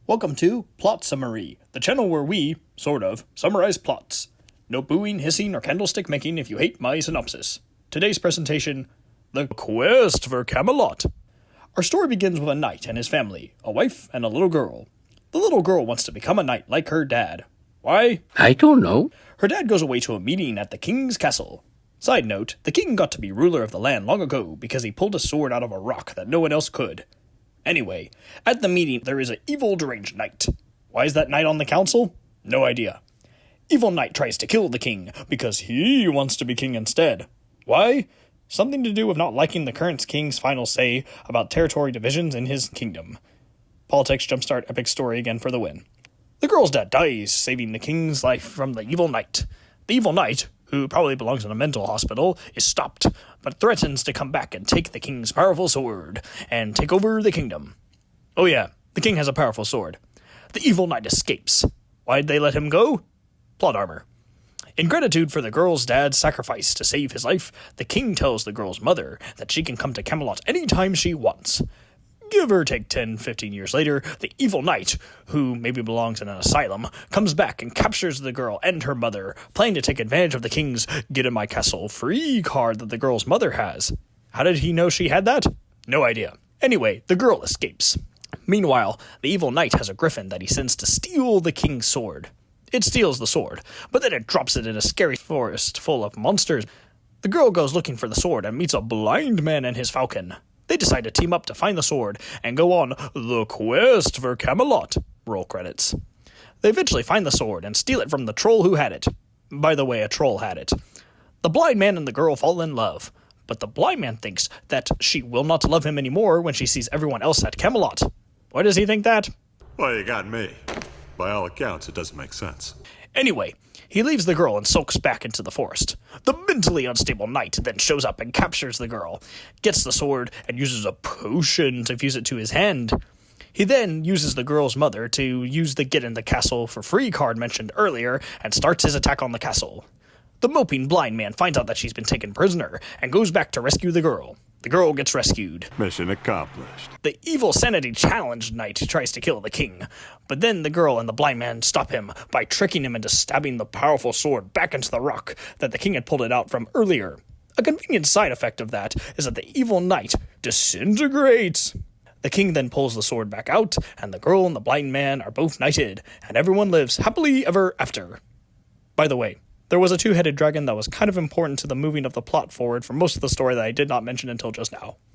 Welcome to Plot Summary, the channel where we, sort of, summarize plots. No booing, hissing, or candlestick making if you hate my synopsis. Today's presentation, The Quest for Camelot. Our story begins with a knight and his family, a wife and a little girl. The little girl wants to become a knight like her dad. Why? I don't know. Her dad goes away to a meeting at the king's castle. Side note, the king got to be ruler of the land long ago because he pulled a sword out of a rock that no one else could. Anyway, at the meeting there is an evil deranged knight. Why is that knight on the council? No idea. Evil knight tries to kill the king because he wants to be king instead. Why? Something to do with not liking the current king's final say about territory divisions in his kingdom. Politics jumpstart epic story again for the win. The girl's dad dies, saving the king's life from the evil knight. The evil knight, who probably belongs in a mental hospital, is stopped, but threatens to come back and take the king's powerful sword, and take over the kingdom. Oh yeah, the king has a powerful sword. The evil knight escapes. Why'd they let him go? Plot armor. In gratitude for the girl's dad's sacrifice to save his life, the king tells the girl's mother that she can come to Camelot anytime she wants. Give or take 10-15 years later, the evil knight, who maybe belongs in an asylum, comes back and captures the girl and her mother, planning to take advantage of the king's get in my castle free card that the girl's mother has. How did he know she had that? No idea. Anyway, the girl escapes. Meanwhile, the evil knight has a griffin that he sends to steal the king's sword. It steals the sword, but then it drops it in a scary forest full of monsters. The girl goes looking for the sword and meets a blind man and his falcon. They decide to team up to find the sword and go on the quest for Camelot. Roll credits. They eventually find the sword and steal it from the troll who had it. By the way, a troll had it. The blind man and the girl fall in love, but the blind man thinks that she will not love him anymore when she sees everyone else at Camelot. Why does he think that? Well, you got me. By all accounts, it doesn't make sense. Anyway, he leaves the girl and sulks back into the forest. The mentally unstable knight then shows up and captures the girl, gets the sword, and uses a potion to fuse it to his hand. He then uses the girl's mother to use the get in the castle for free card mentioned earlier and starts his attack on the castle. The moping blind man finds out that she's been taken prisoner and goes back to rescue the girl. The girl gets rescued. Mission accomplished. The evil sanity challenged knight tries to kill the king, but then the girl and the blind man stop him by tricking him into stabbing the powerful sword back into the rock that the king had pulled it out from earlier. A convenient side effect of that is that the evil knight disintegrates. The king then pulls the sword back out, and the girl and the blind man are both knighted, and everyone lives happily ever after. By the way, there was a two-headed dragon that was kind of important to the moving of the plot forward for most of the story that I did not mention until just now.